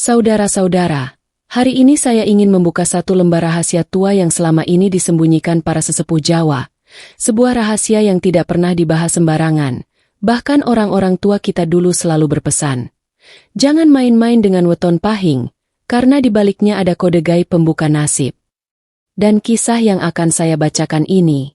Saudara-saudara, hari ini saya ingin membuka satu lembar rahasia tua yang selama ini disembunyikan para sesepuh Jawa. Sebuah rahasia yang tidak pernah dibahas sembarangan. Bahkan orang-orang tua kita dulu selalu berpesan, jangan main-main dengan weton pahing, karena di baliknya ada kode gaib pembuka nasib. Dan kisah yang akan saya bacakan ini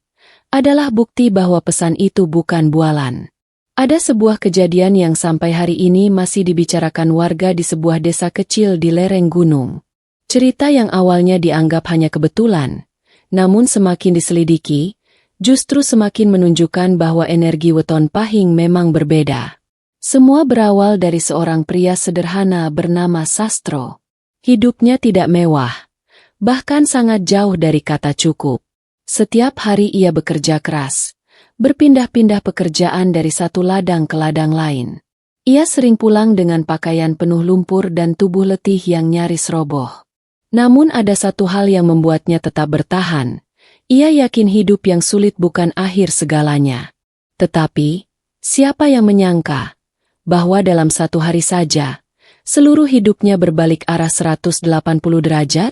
adalah bukti bahwa pesan itu bukan bualan. Ada sebuah kejadian yang sampai hari ini masih dibicarakan warga di sebuah desa kecil di lereng gunung. Cerita yang awalnya dianggap hanya kebetulan, namun semakin diselidiki, justru semakin menunjukkan bahwa energi weton pahing memang berbeda. Semua berawal dari seorang pria sederhana bernama Sastro. Hidupnya tidak mewah, bahkan sangat jauh dari kata cukup. Setiap hari ia bekerja keras, berpindah-pindah pekerjaan dari satu ladang ke ladang lain. Ia sering pulang dengan pakaian penuh lumpur dan tubuh letih yang nyaris roboh. Namun ada satu hal yang membuatnya tetap bertahan. Ia yakin hidup yang sulit bukan akhir segalanya. Tetapi, siapa yang menyangka bahwa dalam satu hari saja, seluruh hidupnya berbalik arah 180 derajat?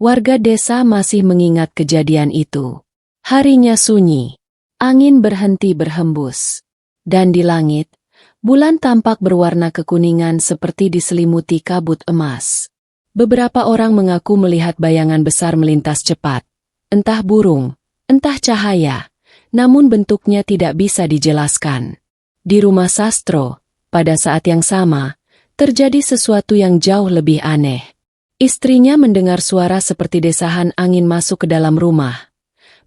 Warga desa masih mengingat kejadian itu. Harinya sunyi. Angin berhenti berhembus. Dan di langit, bulan tampak berwarna kekuningan seperti diselimuti kabut emas. Beberapa orang mengaku melihat bayangan besar melintas cepat. Entah burung, entah cahaya, namun bentuknya tidak bisa dijelaskan. Di rumah Sastro, pada saat yang sama, terjadi sesuatu yang jauh lebih aneh. Istrinya mendengar suara seperti desahan angin masuk ke dalam rumah.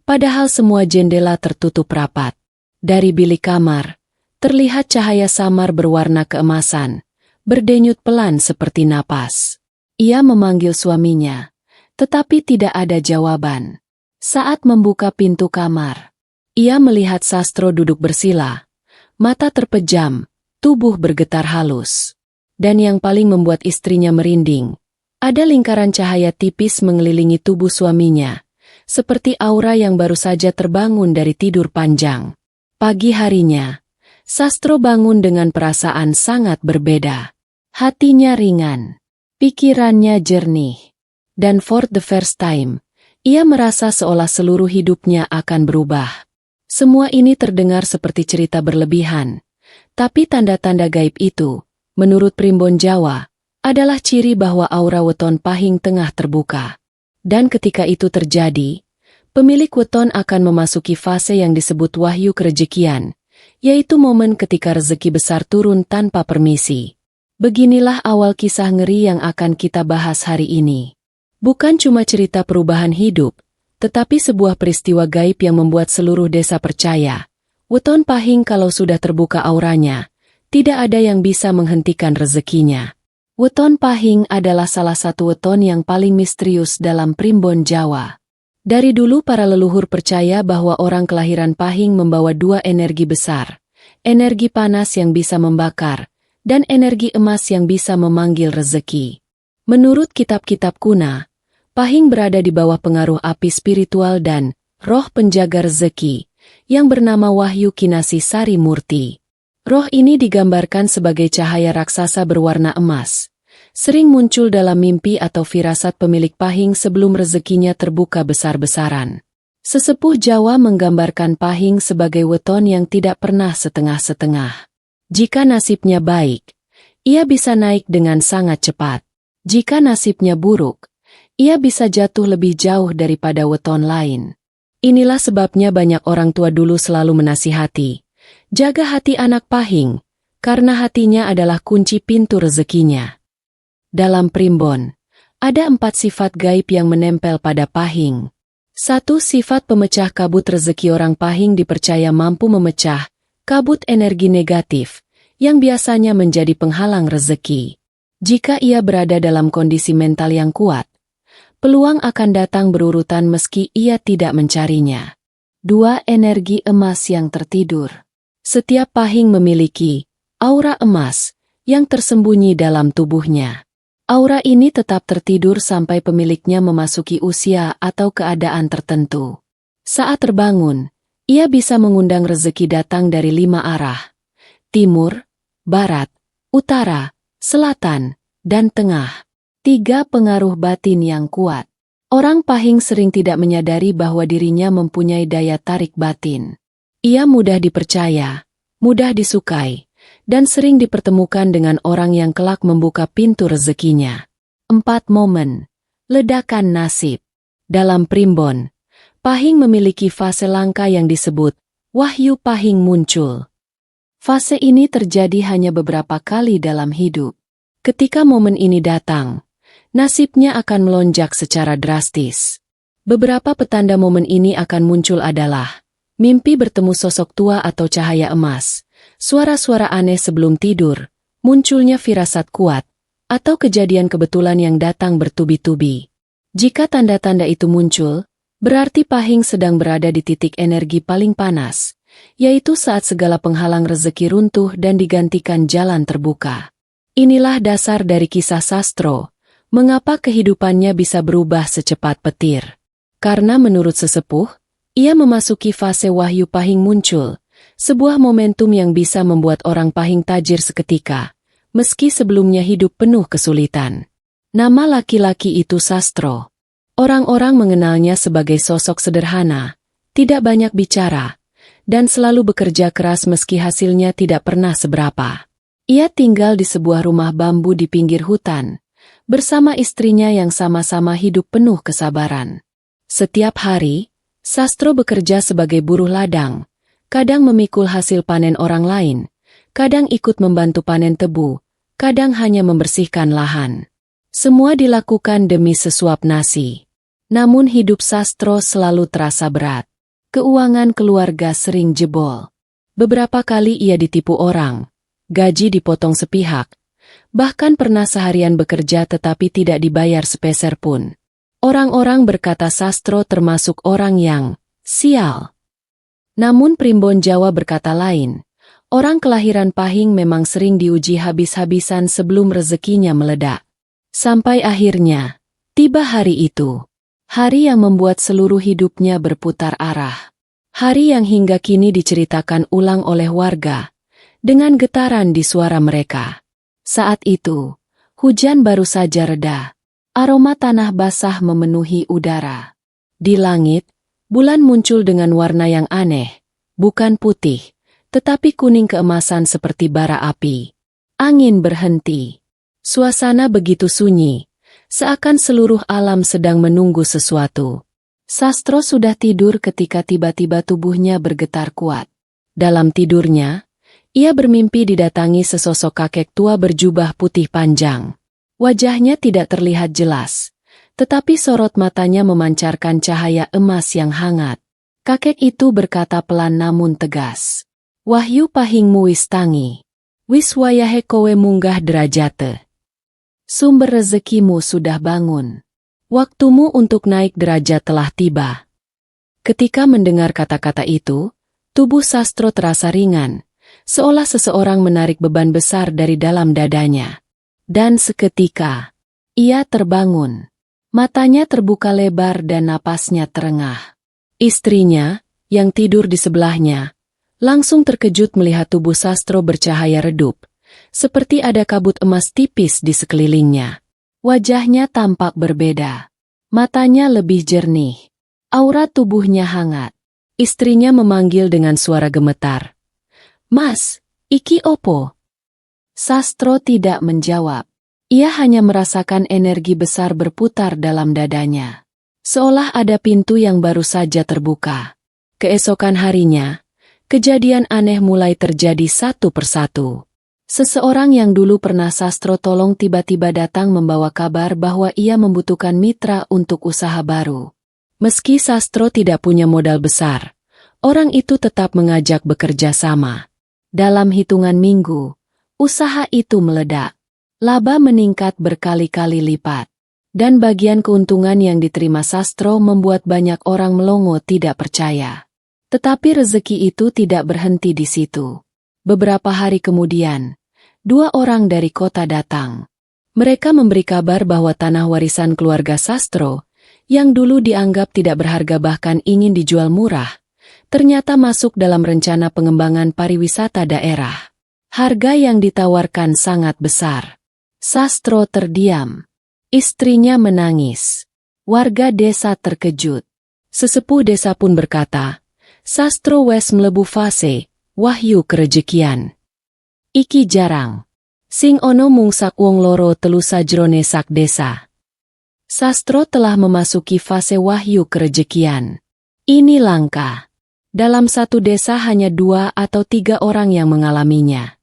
Padahal semua jendela tertutup rapat. Dari bilik kamar, terlihat cahaya samar berwarna keemasan, berdenyut pelan seperti napas. Ia memanggil suaminya, tetapi tidak ada jawaban. Saat membuka pintu kamar, ia melihat Sastro duduk bersila, mata terpejam, tubuh bergetar halus. Dan yang paling membuat istrinya merinding, ada lingkaran cahaya tipis mengelilingi tubuh suaminya, seperti aura yang baru saja terbangun dari tidur panjang. Pagi harinya, Sastro bangun dengan perasaan sangat berbeda. Hatinya ringan, pikirannya jernih, dan for the first time, ia merasa seolah seluruh hidupnya akan berubah. Semua ini terdengar seperti cerita berlebihan, tapi tanda-tanda gaib itu, menurut Primbon Jawa, adalah ciri bahwa aura weton pahing tengah terbuka. Dan ketika itu terjadi, pemilik weton akan memasuki fase yang disebut wahyu kerejekian, yaitu momen ketika rezeki besar turun tanpa permisi. Beginilah awal kisah ngeri yang akan kita bahas hari ini. Bukan cuma cerita perubahan hidup, tetapi sebuah peristiwa gaib yang membuat seluruh desa percaya. Weton pahing kalau sudah terbuka auranya, tidak ada yang bisa menghentikan rezekinya. Weton pahing adalah salah satu weton yang paling misterius dalam Primbon Jawa. Dari dulu para leluhur percaya bahwa orang kelahiran pahing membawa dua energi besar. Energi panas yang bisa membakar, dan energi emas yang bisa memanggil rezeki. Menurut kitab-kitab kuna, pahing berada di bawah pengaruh api spiritual dan roh penjaga rezeki, yang bernama Wahyu Kinasi Sari Murti. Roh ini digambarkan sebagai cahaya raksasa berwarna emas. Sering muncul dalam mimpi atau firasat pemilik pahing sebelum rezekinya terbuka besar-besaran. Sesepuh Jawa menggambarkan pahing sebagai weton yang tidak pernah setengah-setengah. Jika nasibnya baik, ia bisa naik dengan sangat cepat. Jika nasibnya buruk, ia bisa jatuh lebih jauh daripada weton lain. Inilah sebabnya banyak orang tua dulu selalu menasihati, jaga hati anak pahing, karena hatinya adalah kunci pintu rezekinya. Dalam Primbon, ada 4 sifat gaib yang menempel pada pahing. 1. Sifat pemecah kabut rezeki. Orang pahing dipercaya mampu memecah kabut energi negatif, yang biasanya menjadi penghalang rezeki. Jika ia berada dalam kondisi mental yang kuat, peluang akan datang berurutan meski ia tidak mencarinya. 2. Energi emas yang tertidur. Setiap pahing memiliki aura emas yang tersembunyi dalam tubuhnya. Aura ini tetap tertidur sampai pemiliknya memasuki usia atau keadaan tertentu. Saat terbangun, ia bisa mengundang rezeki datang dari 5 arah: timur, barat, utara, selatan, dan tengah. 3. Pengaruh batin yang kuat. Orang Pahing sering tidak menyadari bahwa dirinya mempunyai daya tarik batin. Ia mudah dipercaya, mudah disukai, dan sering dipertemukan dengan orang yang kelak membuka pintu rezekinya. 4. Momen. Ledakan nasib. Dalam Primbon, Pahing memiliki fase langka yang disebut Wahyu Pahing muncul. Fase ini terjadi hanya beberapa kali dalam hidup. Ketika momen ini datang, nasibnya akan melonjak secara drastis. Beberapa petanda momen ini akan muncul adalah mimpi bertemu sosok tua atau cahaya emas, suara-suara aneh sebelum tidur, munculnya firasat kuat, atau kejadian kebetulan yang datang bertubi-tubi. Jika tanda-tanda itu muncul, berarti Pahing sedang berada di titik energi paling panas, yaitu saat segala penghalang rezeki runtuh dan digantikan jalan terbuka. Inilah dasar dari kisah Sastro, mengapa kehidupannya bisa berubah secepat petir. Karena menurut sesepuh, ia memasuki fase Wahyu Pahing muncul, sebuah momentum yang bisa membuat orang Pahing tajir seketika, meski sebelumnya hidup penuh kesulitan. Nama laki-laki itu Sastro. Orang-orang mengenalnya sebagai sosok sederhana, tidak banyak bicara, dan selalu bekerja keras meski hasilnya tidak pernah seberapa. Ia tinggal di sebuah rumah bambu di pinggir hutan, bersama istrinya yang sama-sama hidup penuh kesabaran. Setiap hari, Sastro bekerja sebagai buruh ladang, kadang memikul hasil panen orang lain, kadang ikut membantu panen tebu, kadang hanya membersihkan lahan. Semua dilakukan demi sesuap nasi. Namun hidup Sastro selalu terasa berat. Keuangan keluarga sering jebol. Beberapa kali ia ditipu orang, gaji dipotong sepihak, bahkan pernah seharian bekerja tetapi tidak dibayar sepeser pun. Orang-orang berkata Sastro termasuk orang yang sial. Namun Primbon Jawa berkata lain. Orang kelahiran Pahing memang sering diuji habis-habisan sebelum rezekinya meledak. Sampai akhirnya, tiba hari itu. Hari yang membuat seluruh hidupnya berputar arah. Hari yang hingga kini diceritakan ulang oleh warga, dengan getaran di suara mereka. Saat itu, hujan baru saja reda. Aroma tanah basah memenuhi udara. Di langit, bulan muncul dengan warna yang aneh, bukan putih, tetapi kuning keemasan seperti bara api. Angin berhenti. Suasana begitu sunyi, seakan seluruh alam sedang menunggu sesuatu. Sastro sudah tidur ketika tiba-tiba tubuhnya bergetar kuat. Dalam tidurnya, ia bermimpi didatangi sesosok kakek tua berjubah putih panjang. Wajahnya tidak terlihat jelas, tetapi sorot matanya memancarkan cahaya emas yang hangat. Kakek itu berkata pelan namun tegas. Wahyu Pahingmu wis tangi. Wis wayahe kowe munggah derajate. Sumber rezekimu sudah bangun. Waktumu untuk naik derajat telah tiba. Ketika mendengar kata-kata itu, tubuh Sastro terasa ringan, seolah seseorang menarik beban besar dari dalam dadanya. Dan seketika, ia terbangun. Matanya terbuka lebar dan napasnya terengah. Istrinya, yang tidur di sebelahnya, langsung terkejut melihat tubuh Sastro bercahaya redup, seperti ada kabut emas tipis di sekelilingnya. Wajahnya tampak berbeda. Matanya lebih jernih. Aura tubuhnya hangat. Istrinya memanggil dengan suara gemetar. Mas, iki opo? Sastro tidak menjawab. Ia hanya merasakan energi besar berputar dalam dadanya. Seolah ada pintu yang baru saja terbuka. Keesokan harinya, kejadian aneh mulai terjadi satu persatu. Seseorang yang dulu pernah Sastro tolong tiba-tiba datang membawa kabar bahwa ia membutuhkan mitra untuk usaha baru. Meski Sastro tidak punya modal besar, orang itu tetap mengajak bekerja sama. Dalam hitungan minggu, usaha itu meledak. Laba meningkat berkali-kali lipat. Dan bagian keuntungan yang diterima Sastro membuat banyak orang melongo tidak percaya. Tetapi rezeki itu tidak berhenti di situ. Beberapa hari kemudian, 2 orang dari kota datang. Mereka memberi kabar bahwa tanah warisan keluarga Sastro, yang dulu dianggap tidak berharga bahkan ingin dijual murah, ternyata masuk dalam rencana pengembangan pariwisata daerah. Harga yang ditawarkan sangat besar. Sastro terdiam. Istrinya menangis. Warga desa terkejut. Sesepuh desa pun berkata, "Sastro wes mlebu fase, wahyu kerejekian. Iki jarang. Sing ono mung sak wong loro telu sajrone sak desa. Sastro telah memasuki fase wahyu kerejekian. Ini langka. Dalam satu desa hanya 2 atau 3 orang yang mengalaminya.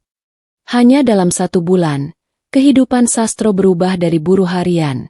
Hanya dalam 1 bulan, kehidupan Sastro berubah dari buruh harian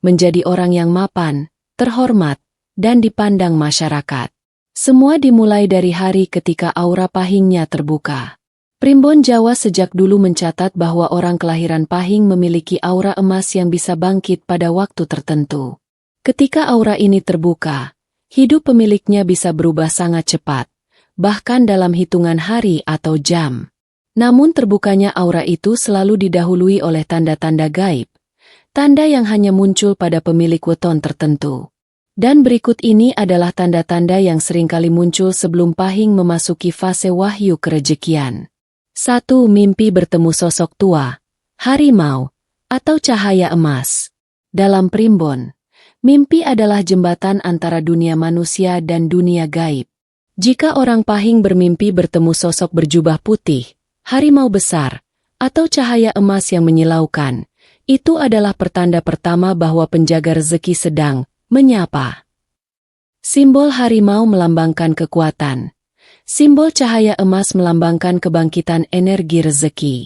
menjadi orang yang mapan, terhormat, dan dipandang masyarakat. Semua dimulai dari hari ketika aura pahingnya terbuka. Primbon Jawa sejak dulu mencatat bahwa orang kelahiran Pahing memiliki aura emas yang bisa bangkit pada waktu tertentu. Ketika aura ini terbuka, hidup pemiliknya bisa berubah sangat cepat, bahkan dalam hitungan hari atau jam. Namun terbukanya aura itu selalu didahului oleh tanda-tanda gaib, tanda yang hanya muncul pada pemilik weton tertentu. Dan berikut ini adalah tanda-tanda yang seringkali muncul sebelum Pahing memasuki fase wahyu kerejekian. 1. Mimpi bertemu sosok tua, harimau, atau cahaya emas. Dalam Primbon, mimpi adalah jembatan antara dunia manusia dan dunia gaib. Jika orang Pahing bermimpi bertemu sosok berjubah putih, harimau besar, atau cahaya emas yang menyilaukan, itu adalah pertanda pertama bahwa penjaga rezeki sedang menyapa. Simbol harimau melambangkan kekuatan. Simbol cahaya emas melambangkan kebangkitan energi rezeki.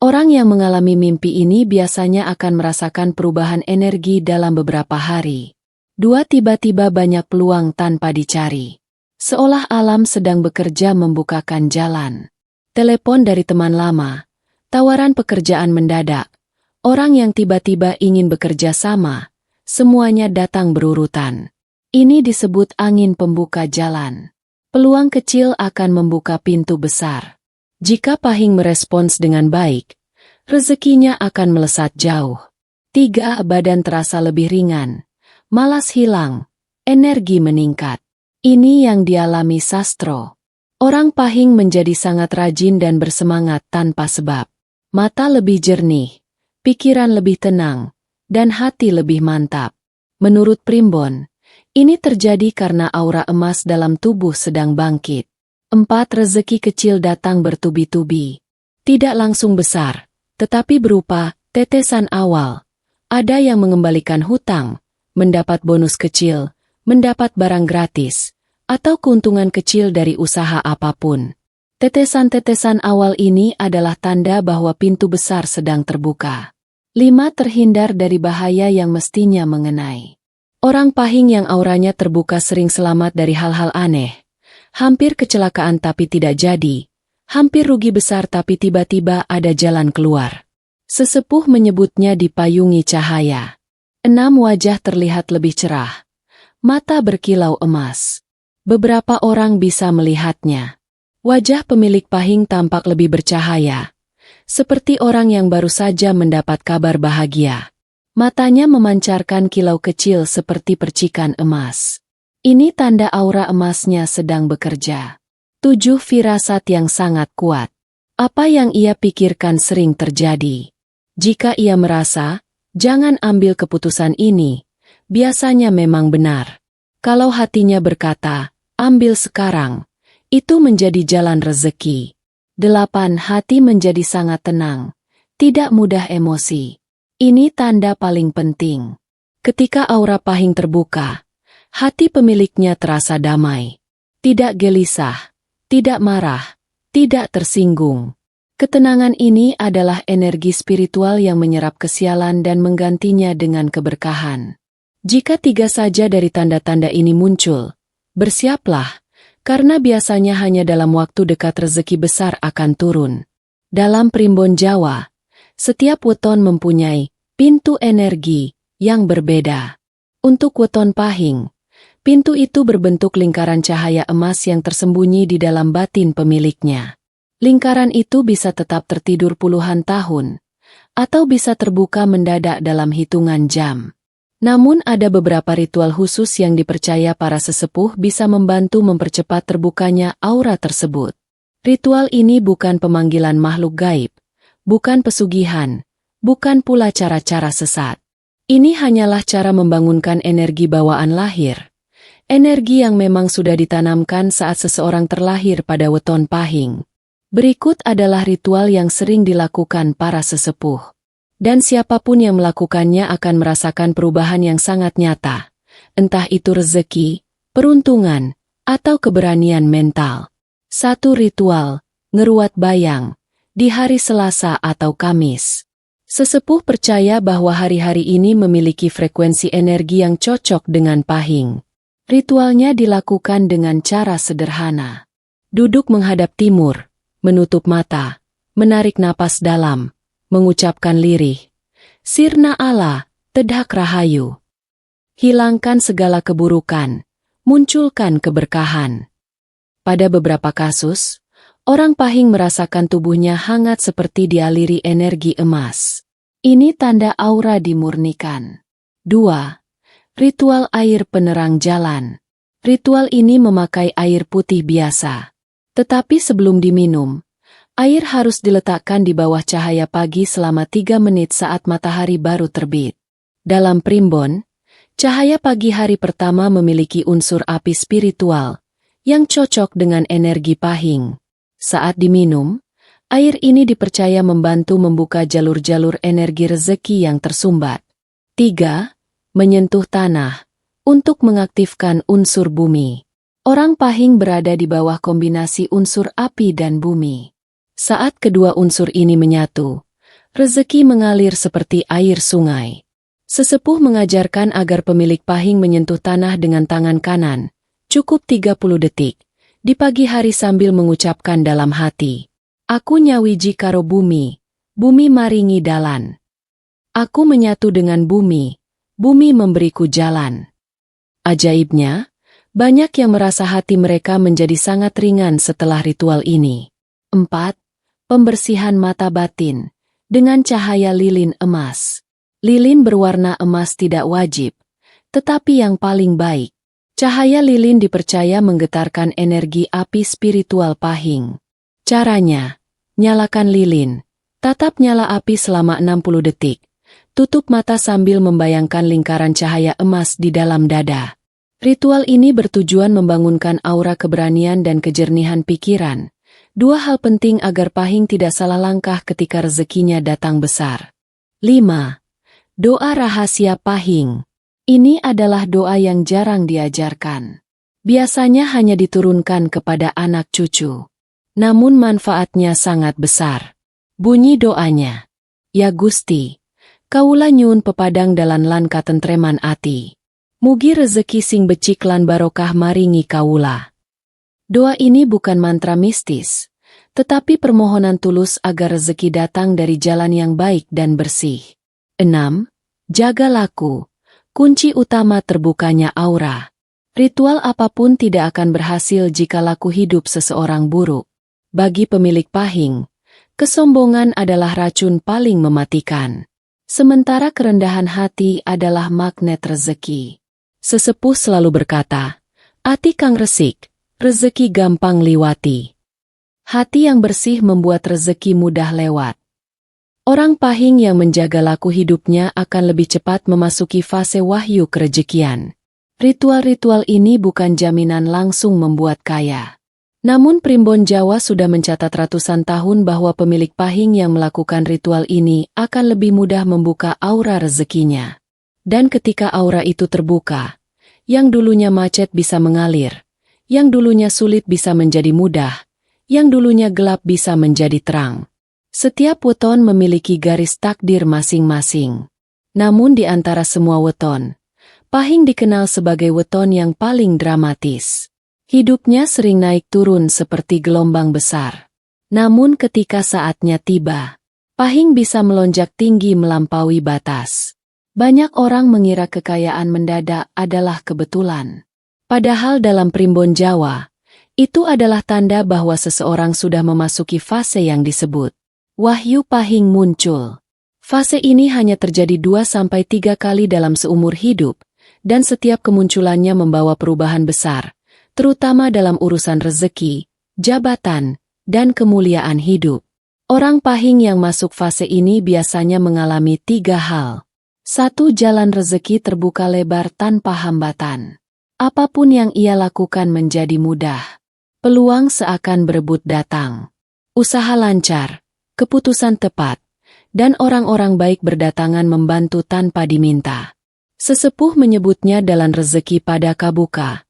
Orang yang mengalami mimpi ini biasanya akan merasakan perubahan energi dalam beberapa hari. 2. Tiba-tiba banyak peluang tanpa dicari. Seolah alam sedang bekerja membukakan jalan. Telepon dari teman lama, tawaran pekerjaan mendadak, orang yang tiba-tiba ingin bekerja sama, semuanya datang berurutan. Ini disebut angin pembuka jalan. Peluang kecil akan membuka pintu besar. Jika Pahing merespons dengan baik, rezekinya akan melesat jauh. 3. Badan terasa lebih ringan, malas hilang, energi meningkat. Ini yang dialami Sastro. Orang Pahing menjadi sangat rajin dan bersemangat tanpa sebab. Mata lebih jernih, pikiran lebih tenang, dan hati lebih mantap. Menurut Primbon, ini terjadi karena aura emas dalam tubuh sedang bangkit. 4. Rezeki kecil datang bertubi-tubi. Tidak langsung besar, tetapi berupa tetesan awal. Ada yang mengembalikan hutang, mendapat bonus kecil, mendapat barang gratis, atau keuntungan kecil dari usaha apapun. Tetesan-tetesan awal ini adalah tanda bahwa pintu besar sedang terbuka. 5. Terhindar dari bahaya yang mestinya mengenai. Orang Pahing yang auranya terbuka sering selamat dari hal-hal aneh. Hampir kecelakaan tapi tidak jadi. Hampir rugi besar tapi tiba-tiba ada jalan keluar. Sesepuh menyebutnya dipayungi cahaya. 6. Wajah terlihat lebih cerah. Mata berkilau emas. Beberapa orang bisa melihatnya. Wajah pemilik Pahing tampak lebih bercahaya. Seperti orang yang baru saja mendapat kabar bahagia. Matanya memancarkan kilau kecil seperti percikan emas. Ini tanda aura emasnya sedang bekerja. 7. Firasat yang sangat kuat. Apa yang ia pikirkan sering terjadi. Jika ia merasa, jangan ambil keputusan ini, biasanya memang benar. Kalau hatinya berkata, ambil sekarang, itu menjadi jalan rezeki. 8. Hati menjadi sangat tenang, tidak mudah emosi. Ini tanda paling penting. Ketika aura Pahing terbuka, hati pemiliknya terasa damai. Tidak gelisah, tidak marah, tidak tersinggung. Ketenangan ini adalah energi spiritual yang menyerap kesialan dan menggantinya dengan keberkahan. Jika 3 saja dari tanda-tanda ini muncul, bersiaplah, karena biasanya hanya dalam waktu dekat rezeki besar akan turun. Dalam Primbon Jawa, setiap weton mempunyai pintu energi yang berbeda. Untuk weton Pahing, pintu itu berbentuk lingkaran cahaya emas yang tersembunyi di dalam batin pemiliknya. Lingkaran itu bisa tetap tertidur puluhan tahun, atau bisa terbuka mendadak dalam hitungan jam. Namun ada beberapa ritual khusus yang dipercaya para sesepuh bisa membantu mempercepat terbukanya aura tersebut. Ritual ini bukan pemanggilan makhluk gaib, bukan pesugihan, bukan pula cara-cara sesat. Ini hanyalah cara membangunkan energi bawaan lahir. Energi yang memang sudah ditanamkan saat seseorang terlahir pada weton pahing. Berikut adalah ritual yang sering dilakukan para sesepuh. Dan siapapun yang melakukannya akan merasakan perubahan yang sangat nyata. Entah itu rezeki, peruntungan, atau keberanian mental. 1. Ritual, ngeruat bayang, di hari Selasa atau Kamis. Sesepuh percaya bahwa hari-hari ini memiliki frekuensi energi yang cocok dengan pahing. Ritualnya dilakukan dengan cara sederhana. Duduk menghadap timur, menutup mata, menarik napas dalam, mengucapkan lirih. Sirna Allah, Tedhak Rahayu. Hilangkan segala keburukan, munculkan keberkahan. Pada beberapa kasus, orang pahing merasakan tubuhnya hangat seperti dialiri energi emas. Ini tanda aura dimurnikan. 2. Ritual air penerang jalan. Ritual ini memakai air putih biasa. Tetapi sebelum diminum, air harus diletakkan di bawah cahaya pagi selama 3 menit saat matahari baru terbit. Dalam primbon, cahaya pagi hari pertama memiliki unsur api spiritual yang cocok dengan energi pahing. Saat diminum, air ini dipercaya membantu membuka jalur-jalur energi rezeki yang tersumbat. 3. Menyentuh tanah untuk mengaktifkan unsur bumi. Orang pahing berada di bawah kombinasi unsur api dan bumi. Saat kedua unsur ini menyatu, rezeki mengalir seperti air sungai. Sesepuh mengajarkan agar pemilik pahing menyentuh tanah dengan tangan kanan, cukup 30 detik, di pagi hari sambil mengucapkan dalam hati, "Aku nyawiji karo bumi, bumi maringi dalan. Aku menyatu dengan bumi, bumi memberiku jalan." Ajaibnya, banyak yang merasa hati mereka menjadi sangat ringan setelah ritual ini. 4. Pembersihan mata batin dengan cahaya lilin emas. Lilin berwarna emas tidak wajib, tetapi yang paling baik. Cahaya lilin dipercaya menggetarkan energi api spiritual pahing. Caranya, nyalakan lilin, tatap nyala api selama 60 detik. Tutup mata sambil membayangkan lingkaran cahaya emas di dalam dada. Ritual ini bertujuan membangunkan aura keberanian dan kejernihan pikiran. 2 hal penting agar pahing tidak salah langkah ketika rezekinya datang besar. 5. Doa rahasia pahing. Ini adalah doa yang jarang diajarkan. Biasanya hanya diturunkan kepada anak cucu. Namun manfaatnya sangat besar. Bunyi doanya, "Ya Gusti, Kaula nyuwun pepadang dalan lan katentreman ati. Mugi rezeki sing becik lan barokah maringi kaula." Doa ini bukan mantra mistis, tetapi permohonan tulus agar rezeki datang dari jalan yang baik dan bersih. 6. Jaga laku. Kunci utama terbukanya aura. Ritual apapun tidak akan berhasil jika laku hidup seseorang buruk. Bagi pemilik pahing, kesombongan adalah racun paling mematikan. Sementara kerendahan hati adalah magnet rezeki. Sesepuh selalu berkata, "Ati kang resik, rezeki gampang liwati." Hati yang bersih membuat rezeki mudah lewat. Orang pahing yang menjaga laku hidupnya akan lebih cepat memasuki fase wahyu kerejekian. Ritual-ritual ini bukan jaminan langsung membuat kaya. Namun primbon Jawa sudah mencatat ratusan tahun bahwa pemilik pahing yang melakukan ritual ini akan lebih mudah membuka aura rezekinya. Dan ketika aura itu terbuka, yang dulunya macet bisa mengalir, yang dulunya sulit bisa menjadi mudah, yang dulunya gelap bisa menjadi terang. Setiap weton memiliki garis takdir masing-masing. Namun di antara semua weton, pahing dikenal sebagai weton yang paling dramatis. Hidupnya sering naik turun seperti gelombang besar. Namun ketika saatnya tiba, pahing bisa melonjak tinggi melampaui batas. Banyak orang mengira kekayaan mendadak adalah kebetulan. Padahal dalam primbon Jawa, itu adalah tanda bahwa seseorang sudah memasuki fase yang disebut wahyu pahing muncul. Fase ini hanya terjadi 2-3 kali dalam seumur hidup, dan setiap kemunculannya membawa perubahan besar, terutama dalam urusan rezeki, jabatan, dan kemuliaan hidup. Orang pahing yang masuk fase ini biasanya mengalami 3 hal. Satu jalan rezeki terbuka lebar tanpa hambatan. Apapun yang ia lakukan menjadi mudah. Peluang seakan berebut datang. Usaha lancar, keputusan tepat, dan orang-orang baik berdatangan membantu tanpa diminta. Sesepuh menyebutnya jalan rezeki pada kabuka.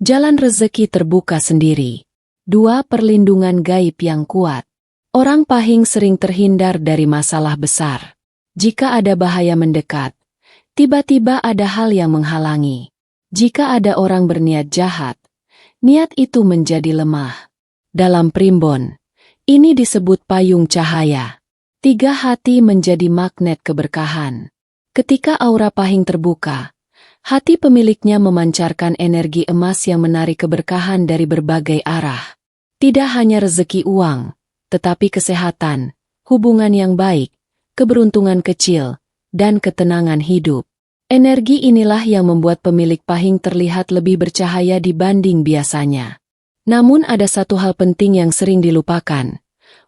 Jalan rezeki terbuka sendiri. 2. Perlindungan gaib yang kuat. Orang Pahing sering terhindar dari masalah besar. Jika ada bahaya mendekat, tiba-tiba ada hal yang menghalangi. Jika ada orang berniat jahat, niat itu menjadi lemah. Dalam primbon, ini disebut payung cahaya. 3. Hati menjadi magnet keberkahan. Ketika aura Pahing terbuka, hati pemiliknya memancarkan energi emas yang menarik keberkahan dari berbagai arah. Tidak hanya rezeki uang, tetapi kesehatan, hubungan yang baik, keberuntungan kecil, dan ketenangan hidup. Energi inilah yang membuat pemilik Pahing terlihat lebih bercahaya dibanding biasanya. Namun ada satu hal penting yang sering dilupakan.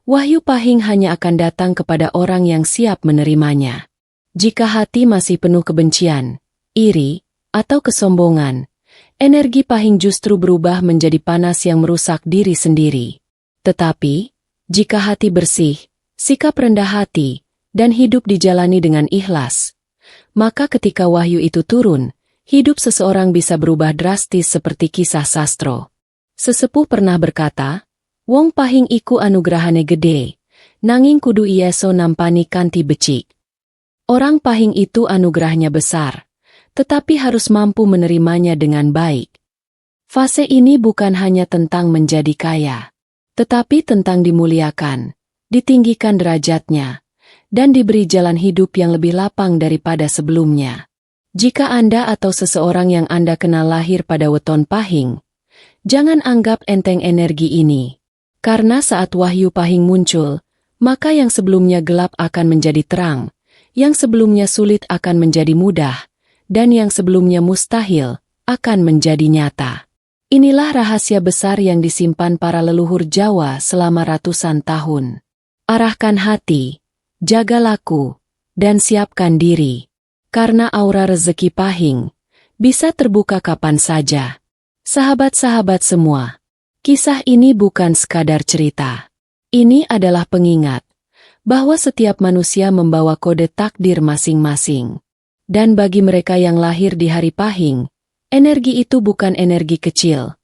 Wahyu Pahing hanya akan datang kepada orang yang siap menerimanya. Jika hati masih penuh kebencian, iri, atau kesombongan, energi Pahing justru berubah menjadi panas yang merusak diri sendiri. Tetapi, jika hati bersih, sikap rendah hati, dan hidup dijalani dengan ikhlas, maka ketika wahyu itu turun, hidup seseorang bisa berubah drastis seperti kisah sastro. Sesepuh pernah berkata, "Wong Pahing iku anugrahane gede, nanging kudu ieso nampani kanthi becik." Orang Pahing itu anugerahnya besar, tetapi harus mampu menerimanya dengan baik. Fase ini bukan hanya tentang menjadi kaya, tetapi tentang dimuliakan, ditinggikan derajatnya, dan diberi jalan hidup yang lebih lapang daripada sebelumnya. Jika Anda atau seseorang yang Anda kenal lahir pada weton Pahing, jangan anggap enteng energi ini. Karena saat wahyu Pahing muncul, maka yang sebelumnya gelap akan menjadi terang, yang sebelumnya sulit akan menjadi mudah, dan yang sebelumnya mustahil akan menjadi nyata. Inilah rahasia besar yang disimpan para leluhur Jawa selama ratusan tahun. Arahkan hati, jaga laku, dan siapkan diri. Karena aura rezeki Pahing bisa terbuka kapan saja. Sahabat-sahabat semua, kisah ini bukan sekadar cerita. Ini adalah pengingat bahwa setiap manusia membawa kode takdir masing-masing. Dan bagi mereka yang lahir di hari Pahing, energi itu bukan energi kecil,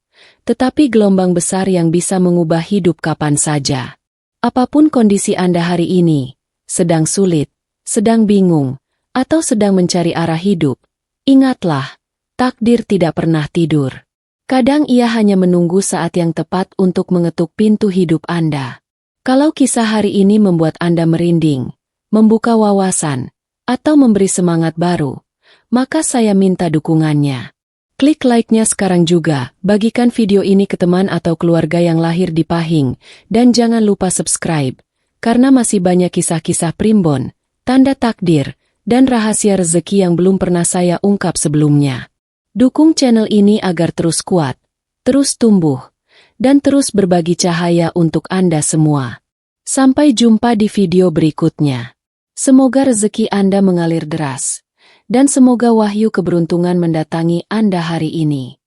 tetapi gelombang besar yang bisa mengubah hidup kapan saja. Apapun kondisi Anda hari ini, sedang sulit, sedang bingung, atau sedang mencari arah hidup, ingatlah, takdir tidak pernah tidur. Kadang ia hanya menunggu saat yang tepat untuk mengetuk pintu hidup Anda. Kalau kisah hari ini membuat Anda merinding, membuka wawasan, atau memberi semangat baru, maka saya minta dukungannya. Klik like-nya sekarang juga, bagikan video ini ke teman atau keluarga yang lahir di Pahing, dan jangan lupa subscribe, karena masih banyak kisah-kisah primbon, tanda takdir, dan rahasia rezeki yang belum pernah saya ungkap sebelumnya. Dukung channel ini agar terus kuat, terus tumbuh, dan terus berbagi cahaya untuk Anda semua. Sampai jumpa di video berikutnya. Semoga rezeki Anda mengalir deras, dan semoga wahyu keberuntungan mendatangi Anda hari ini.